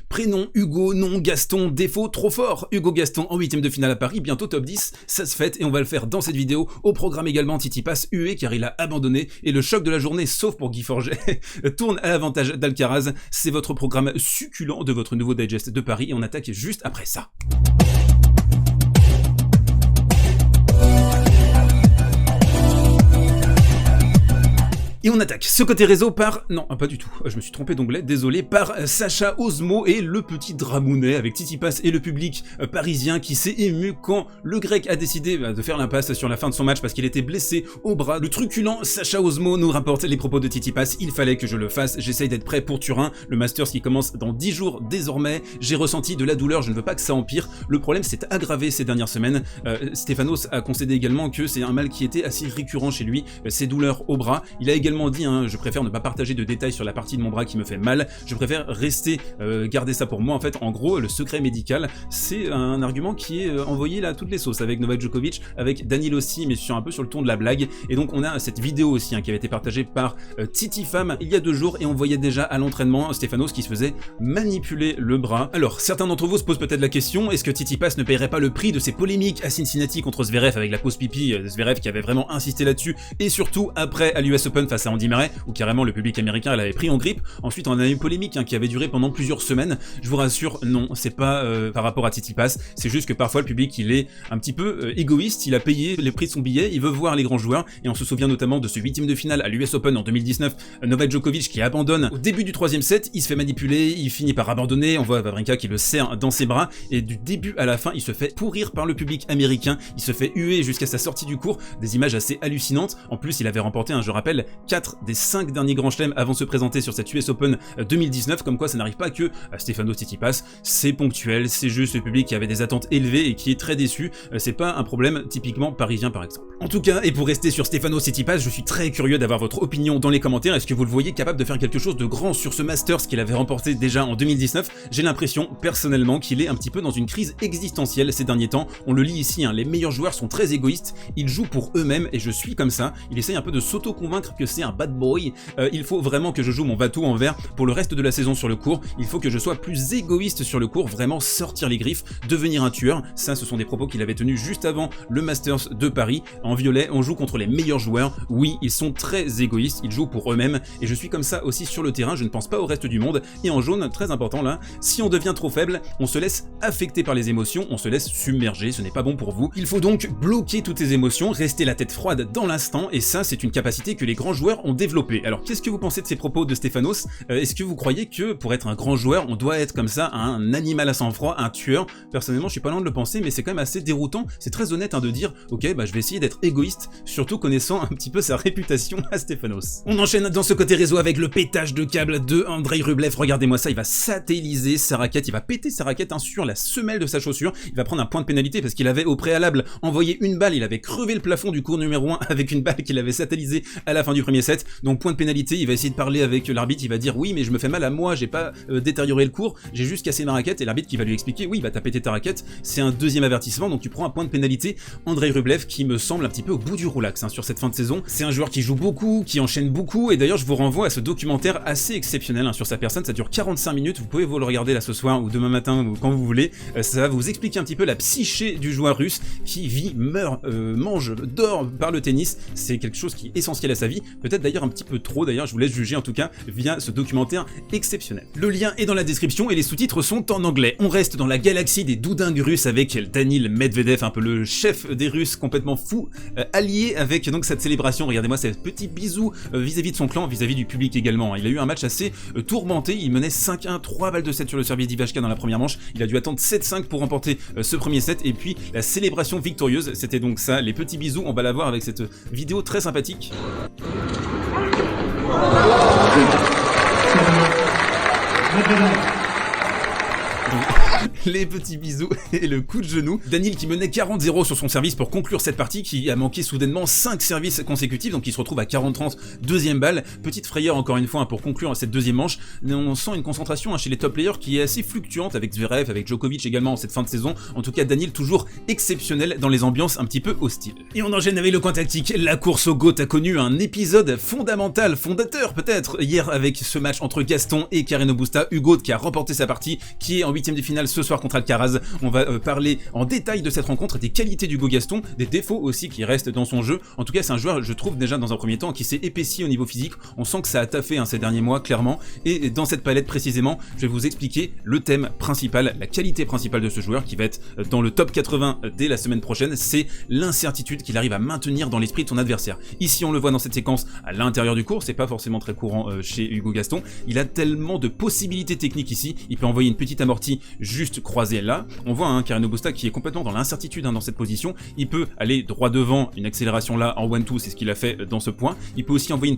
Prénom Hugo, nom Gaston, défaut trop fort. Hugo Gaston en 8ème de finale à Paris, bientôt top 10, ça se fête et on va le faire dans cette vidéo. Au programme également Tsitsipas hué car il a abandonné et le choc de la journée, sauf pour Guy Forget, tourne à l'avantage d'Alcaraz. C'est votre programme succulent de votre nouveau digest de Paris et on attaque juste après ça. Et on attaque ce côté réseau par... Non, pas du tout, je me suis trompé d'onglet, désolé, par Sacha Osmo et le petit Dramounet avec Tsitsipas et le public parisien qui s'est ému quand le grec a décidé de faire l'impasse sur la fin de son match parce qu'il était blessé au bras. Le truculent Sacha Osmo nous rapporte les propos de Tsitsipas, il fallait que je le fasse, j'essaye d'être prêt pour Turin, le Masters qui commence dans 10 jours désormais, j'ai ressenti de la douleur, je ne veux pas que ça empire, le problème s'est aggravé ces dernières semaines, Stefanos a concédé également que c'est un mal qui était assez récurrent chez lui, ces douleurs au bras, il a également dit, je préfère ne pas partager de détails sur la partie de mon bras qui me fait mal, je préfère rester, garder ça pour moi. En fait, en gros, le secret médical, c'est un argument qui est envoyé là à toutes les sauces, avec Novak Djokovic, avec Daniil aussi, mais un peu sur le ton de la blague, et donc on a cette vidéo aussi qui avait été partagée par Titifam il y a 2 jours, et on voyait déjà à l'entraînement Stefanos qui se faisait manipuler le bras. Alors, certains d'entre vous se posent peut-être la question, est-ce que Tsitsipas ne paierait pas le prix de ces polémiques à Cincinnati contre Zverev avec la pause pipi, Zverev qui avait vraiment insisté là-dessus, et surtout après à l'US Open face à Andy Murray, où carrément le public américain l'avait pris en grippe. Ensuite on a eu une polémique qui avait duré pendant plusieurs semaines. Je vous rassure, non, c'est pas par rapport à Tsitsipas, c'est juste que parfois le public il est un petit peu égoïste, il a payé les prix de son billet, il veut voir les grands joueurs, et on se souvient notamment de ce 8ème de finale à l'US Open en 2019, Novak Djokovic qui abandonne au début du 3ème set, il se fait manipuler, il finit par abandonner, on voit Wawrinka qui le serre dans ses bras, et du début à la fin il se fait pourrir par le public américain, il se fait huer jusqu'à sa sortie du court, des images assez hallucinantes. En plus il avait remporté, je rappelle, 4 des 5 derniers grands chelems avant de se présenter sur cette US Open 2019, comme quoi ça n'arrive pas que à Stefanos Tsitsipas, c'est ponctuel, c'est juste le public qui avait des attentes élevées et qui est très déçu, c'est pas un problème typiquement parisien par exemple. En tout cas, et pour rester sur Stefanos Tsitsipas, je suis très curieux d'avoir votre opinion dans les commentaires, est-ce que vous le voyez capable de faire quelque chose de grand sur ce Masters qu'il avait remporté déjà en 2019? J'ai l'impression, personnellement, qu'il est un petit peu dans une crise existentielle ces derniers temps, on le lit ici, les meilleurs joueurs sont très égoïstes, ils jouent pour eux-mêmes et je suis comme ça, il essaye un peu de s'auto-convaincre que c'est un bad boy, il faut vraiment que je joue mon va-tout en vert pour le reste de la saison sur le court, il faut que je sois plus égoïste sur le court, vraiment sortir les griffes, devenir un tueur. Ça, ce sont des propos qu'il avait tenus juste avant le Masters de Paris. En violet, on joue contre les meilleurs joueurs, oui, ils sont très égoïstes, ils jouent pour eux-mêmes, et je suis comme ça aussi sur le terrain, je ne pense pas au reste du monde. Et en jaune, très important là, si on devient trop faible, on se laisse affecter par les émotions, on se laisse submerger, ce n'est pas bon pour vous. Il faut donc bloquer toutes les émotions, rester la tête froide dans l'instant, et ça, c'est une capacité que les grands joueurs ont développée. Alors, qu'est-ce que vous pensez de ces propos de Stefanos? Est-ce que vous croyez que pour être un grand joueur, on doit être comme ça, un animal à sang-froid, un tueur? Personnellement, je suis pas loin de le penser, mais c'est quand même assez déroutant. C'est très honnête de dire, ok, je vais essayer d'être égoïste, surtout connaissant un petit peu sa réputation à Stefanos. On enchaîne dans ce côté réseau avec le pétage de câble de Andrei Rublev. Regardez-moi ça, il va satelliser sa raquette, il va péter sa raquette sur la semelle de sa chaussure. Il va prendre un point de pénalité parce qu'il avait au préalable envoyé une balle, il avait crevé le plafond du cours numéro 1 avec une balle qu'il avait satellisée à la fin du premier set. Donc point de pénalité, il va essayer de parler avec l'arbitre, il va dire oui mais je me fais mal à moi, j'ai pas détérioré le cours, j'ai juste cassé ma raquette, et l'arbitre qui va lui expliquer oui t'as pété ta raquette, c'est un 2e avertissement donc tu prends un point de pénalité. Andrei Rublev qui me semble un petit peu au bout du roulax sur cette fin de saison, c'est un joueur qui joue beaucoup, qui enchaîne beaucoup, et d'ailleurs je vous renvoie à ce documentaire assez exceptionnel sur sa personne, ça dure 45 minutes, vous pouvez vous le regarder là ce soir ou demain matin ou quand vous voulez, ça va vous expliquer un petit peu la psyché du joueur russe qui vit, meurt, mange, dort par le tennis, c'est quelque chose qui est essentiel à sa vie, peut-être d'ailleurs un petit peu trop d'ailleurs, je vous laisse juger en tout cas via ce documentaire exceptionnel. Le lien est dans la description et les sous-titres sont en anglais. On reste dans la galaxie des doudingues russes avec Daniil Medvedev, un peu le chef des Russes complètement fou, allié avec donc cette célébration, regardez-moi ces petits bisous vis-à-vis de son clan, vis-à-vis du public également. Il a eu un match assez tourmenté, il menait 5-1, 3 balles de 7 sur le service d'Ivashka dans la première manche, il a dû attendre 7-5 pour remporter ce premier set, et puis la célébration victorieuse, c'était donc ça, les petits bisous, on va la voir avec cette vidéo très sympathique. les petits bisous et le coup de genou. Daniil qui menait 40-0 sur son service pour conclure cette partie, qui a manqué soudainement 5 services consécutifs, donc il se retrouve à 40-30, deuxième balle. Petite frayeur encore une fois pour conclure cette deuxième manche. On sent une concentration chez les top players qui est assez fluctuante, avec Zverev, avec Djokovic également en cette fin de saison. En tout cas, Daniil toujours exceptionnel dans les ambiances un petit peu hostiles. Et on enchaîne avec le coin tactique. La course au GOAT a connu un épisode fondamental, fondateur peut-être, hier avec ce match entre Gaston et Carreno Busta. Hugo qui a remporté sa partie, qui est en 8ème de finale ce soir contre Alcaraz. On va parler en détail de cette rencontre, des qualités d'Hugo Gaston, des défauts aussi qui restent dans son jeu. En tout cas, c'est un joueur, je trouve déjà dans un premier temps, qui s'est épaissi au niveau physique. On sent que ça a taffé ces derniers mois, clairement. Et dans cette palette précisément, je vais vous expliquer le thème principal, la qualité principale de ce joueur qui va être dans le top 80 dès la semaine prochaine. C'est l'incertitude qu'il arrive à maintenir dans l'esprit de son adversaire. Ici, on le voit dans cette séquence à l'intérieur du court, c'est pas forcément très courant chez Hugo Gaston. Il a tellement de possibilités techniques ici. Il peut envoyer une petite amortie juste croisée là. On voit Carreno Busta qui est complètement dans l'incertitude dans cette position. Il peut aller droit devant, une accélération là en 1-2, c'est ce qu'il a fait dans ce point. Il peut aussi envoyer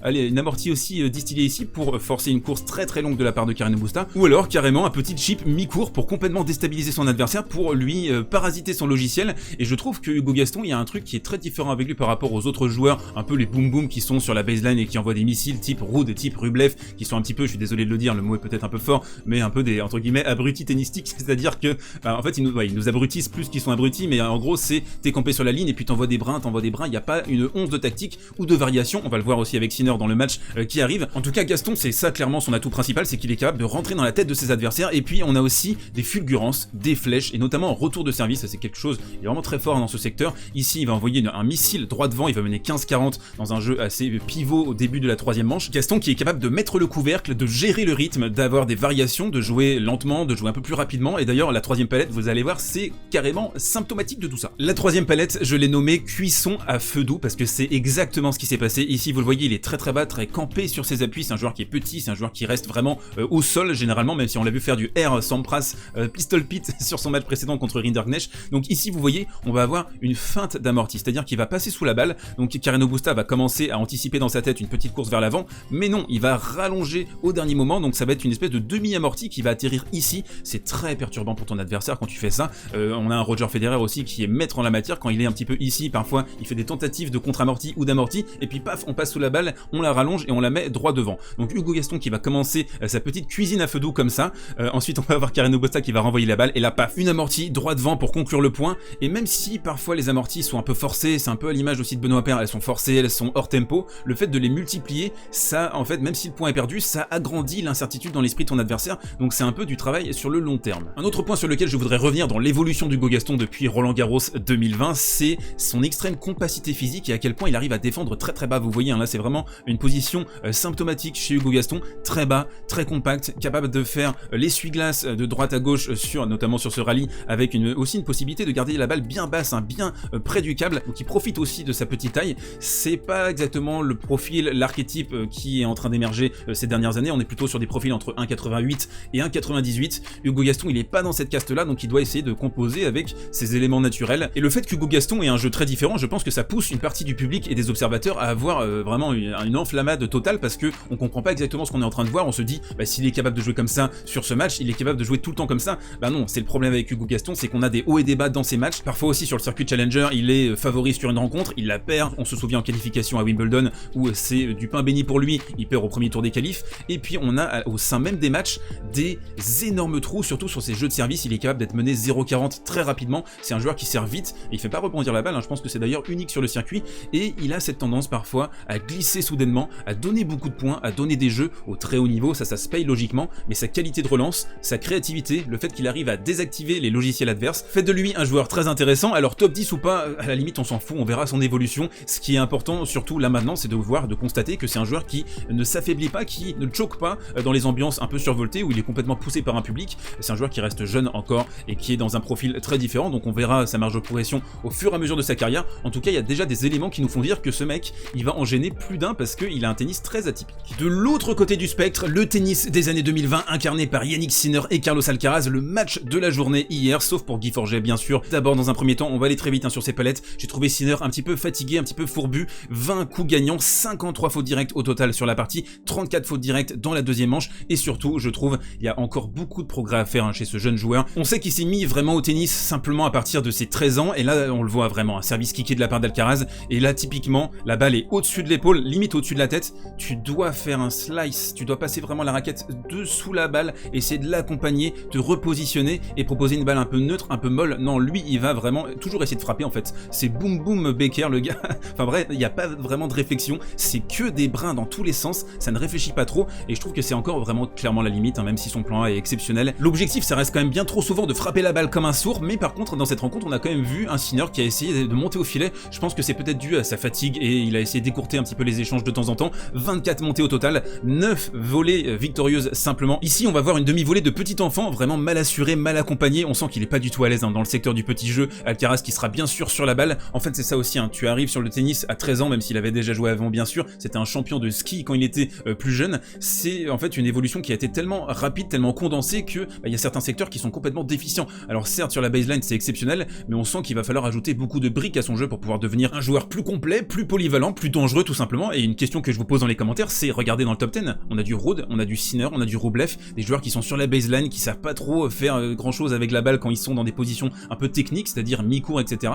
une amortie aussi distillée ici pour forcer une course très longue de la part de Carreno Busta, ou alors carrément un petit chip mi-court pour complètement déstabiliser son adversaire, pour lui parasiter son logiciel. Et je trouve que Hugo Gaston, il y a un truc qui est très différent avec lui par rapport aux autres joueurs, un peu les boom qui sont sur la baseline et qui envoient des missiles type Ruud, type Rublev, qui sont un petit peu, je suis désolé de le dire, le mot est peut-être un peu fort, mais un peu des entre guillemets abrutis tennistiques, c'est-à-dire que en fait ils nous abrutissent plus qu'ils sont abrutis, mais en gros c'est t'es campé sur la ligne et puis t'envoies des brins, il n'y a pas une once de tactique ou de variation. On va le voir aussi avec Sinner dans le match qui arrive. En tout cas, Gaston, c'est ça clairement son atout principal, c'est qu'il est capable de rentrer dans la tête de ses adversaires. Et puis on a aussi des fulgurances, des flèches, et notamment en retour de service. Ça, c'est quelque chose, il est vraiment très fort dans ce secteur. Ici, il va envoyer un missile droit devant, il va mener 15-40 dans un jeu assez pivot au début de la troisième manche. Gaston qui est capable de mettre le couvercle, de gérer le rythme, d'avoir des variations, de jouer lentement, de jouer un peu plus rapidement. Et d'ailleurs, la troisième palette, vous allez voir, c'est carrément symptomatique de tout ça. La troisième palette, je l'ai nommée cuisson à feu doux parce que c'est exactement ce qui s'est passé. Ici, vous le voyez, il est très bas, très campé sur ses appuis. C'est un joueur qui est petit, c'est un joueur qui reste vraiment au sol généralement, même si on l'a vu faire du air Sampras pistol pit sur son match précédent contre Rinderknecht. Donc ici, vous voyez, on va avoir une feinte d'amorti, c'est-à-dire qu'il va passer sous la balle. Donc Carreno Busta va commencer à anticiper dans sa tête une petite course vers l'avant, mais non, il va rallonger au dernier moment. Donc ça va être une espèce de demi-amorti qui va atterrir ici. C'est très perturbant pour ton adversaire quand tu fais ça. On a un Roger Federer aussi qui est maître en la matière. Quand il est un petit peu ici, parfois il fait des tentatives de contre-amorti ou d'amorti, et puis paf, on passe sous la balle, on la rallonge et on la met droit devant. Donc Hugo Gaston qui va commencer sa petite cuisine à feu doux comme ça. Ensuite on va avoir Carreno Busta qui va renvoyer la balle, et là paf, une amortie droit devant pour conclure le point. Et même si parfois les amorties sont un peu forcées, c'est un peu à l'image aussi de Benoît Paire, elles sont forcées, elles sont hors tempo, le fait de les multiplier, ça en fait, même si le point est perdu, ça agrandit l'incertitude dans l'esprit de ton adversaire. Donc c'est un peu du travail sur le long terme. Un autre point sur lequel je voudrais revenir dans l'évolution d'Hugo Gaston depuis Roland Garros 2020, c'est son extrême compacité physique et à quel point il arrive à défendre très bas. Vous voyez, là c'est vraiment une position symptomatique chez Hugo Gaston, très bas, très compact, capable de faire l'essuie-glace de droite à gauche, notamment sur ce rallye, avec aussi une possibilité de garder la balle bien basse, bien près du câble, donc il profite aussi de sa petite taille. C'est pas exactement le profil, l'archétype qui est en train d'émerger ces dernières années. On est plutôt sur des profils entre 1,88 et 1,98. Hugo Gaston, il est pas dans cette caste-là, donc il doit essayer de composer avec ses éléments naturels. Et le fait qu'Hugo Gaston ait un jeu très différent, je pense que ça pousse une partie du public et des observateurs à avoir vraiment une enflammade totale, parce que on comprend pas exactement ce qu'on est en train de voir. On se dit, s'il est capable de jouer comme ça sur ce match, il est capable de jouer tout le temps comme ça. Non, c'est le problème avec Hugo Gaston, c'est qu'on a des hauts et des bas dans ses matchs. Parfois aussi sur le circuit Challenger, il est favori sur une rencontre, il la perd. On se souvient en qualification à Wimbledon où c'est du pain béni pour lui, il perd au premier tour des qualifs. Et puis on a au sein même des matchs des énormes trous, surtout sur ses jeux de service. Il est capable d'être mené 0,40 très rapidement. C'est un joueur qui sert vite et il fait pas rebondir la balle, je pense que c'est d'ailleurs unique sur le circuit. Et il a cette tendance parfois à glisser soudainement, à donner beaucoup de points, à donner des jeux au très haut niveau. Ça se paye logiquement, mais sa qualité de relance, sa créativité, le fait qu'il arrive à désactiver les logiciels adverses, fait de lui un joueur très intéressant. Alors top 10 ou pas, à la limite on s'en fout, on verra son évolution. Ce qui est important surtout là maintenant, c'est de constater que c'est un joueur qui ne s'affaiblit pas, qui ne choque pas dans les ambiances un peu survoltées où il est complètement poussé par un public. C'est un joueur qui reste jeune encore et qui est dans un profil très différent, donc on verra sa marge de progression au fur et à mesure de sa carrière. En tout cas, il y a déjà des éléments qui nous font dire que ce mec, il va en gêner plus d'un parce qu'il a un tennis très atypique. De l'autre côté du spectre, le tennis des années 2020 incarné par Yannick Sinner et Carlos Alcaraz, le match de la journée hier, sauf pour Guy Forget bien sûr. D'abord, dans un premier temps, on va aller très vite sur ses palettes. J'ai trouvé Sinner un petit peu fatigué, un petit peu fourbu, 20 coups gagnants, 53 fautes directes au total sur la partie, 34 fautes directes dans la deuxième manche, et surtout, je trouve, il y a encore beaucoup de progrès à faire faire chez ce jeune joueur. On sait qu'il s'est mis vraiment au tennis simplement à partir de ses 13 ans, et là on le voit vraiment, un service kické de la part d'Alcaraz, et là typiquement, la balle est au-dessus de l'épaule, limite au-dessus de la tête, tu dois faire un slice, tu dois passer vraiment la raquette dessous la balle, essayer de l'accompagner, te repositionner et proposer une balle un peu neutre, un peu molle. Non, lui il va vraiment toujours essayer de frapper en fait, c'est boum boum Becker le gars, enfin bref, il n'y a pas vraiment de réflexion, c'est que des brins dans tous les sens, ça ne réfléchit pas trop, et je trouve que c'est encore vraiment clairement la limite, hein, même si son plan A est exceptionnel. L'objectif ça reste quand même bien trop souvent de frapper la balle comme un sourd, mais par contre dans cette rencontre on a quand même vu un Sinner qui a essayé de monter au filet. Je pense que c'est peut-être dû à sa fatigue et il a essayé d'écourter un petit peu les échanges de temps en temps. 24 montées au total, 9 volées victorieuses simplement. Ici on va voir une demi-volée de petit enfant, vraiment mal assurée, mal accompagnée, on sent qu'il est pas du tout à l'aise, hein, dans le secteur du petit jeu. Alcaraz qui sera bien sûr sur la balle, en fait c'est ça aussi, hein, tu arrives sur le tennis à 13 ans, même s'il avait déjà joué avant bien sûr, c'était un champion de ski quand il était plus jeune, c'est en fait une évolution qui a été tellement rapide, tellement condensée que il y a certains secteurs qui sont complètement déficients. Alors certes sur la baseline c'est exceptionnel, mais on sent qu'il va falloir ajouter beaucoup de briques à son jeu pour pouvoir devenir un joueur plus complet, plus polyvalent, plus dangereux tout simplement. Et une question que je vous pose dans les commentaires, c'est regardez dans le top 10, on a du Ruud, on a du Sinner, on a du Rublev, des joueurs qui sont sur la baseline, qui savent pas trop faire grand chose avec la balle quand ils sont dans des positions un peu techniques, c'est-à-dire mi-court, etc.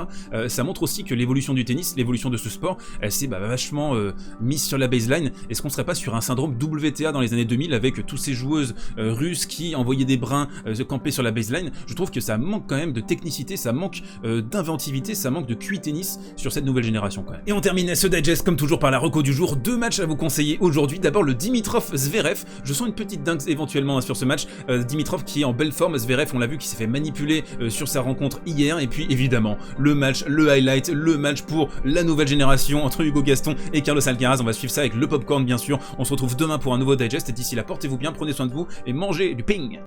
Ça montre aussi que l'évolution du tennis, l'évolution de ce sport, elle s'est vachement mise sur la baseline. Est-ce qu'on serait pas sur un syndrome WTA dans les années 2000 avec tous ces joueuses russes qui envoyaient des brins se camper sur la baseline? Je trouve que ça manque quand même de technicité, ça manque d'inventivité, ça manque de QI tennis sur cette nouvelle génération quand même. Et on termine ce digest comme toujours par la reco du jour. 2 matchs à vous conseiller aujourd'hui. D'abord le Dimitrov-Zverev. Je sens une petite dingue éventuellement sur ce match. Dimitrov qui est en belle forme, Zverev on l'a vu qui s'est fait manipuler sur sa rencontre hier. Et puis évidemment le match, le highlight, le match pour la nouvelle génération entre Hugo Gaston et Carlos Alcaraz. On va suivre ça avec le popcorn bien sûr. On se retrouve demain pour un nouveau digest et d'ici là portez-vous bien, prenez soin de vous et mangez du ping.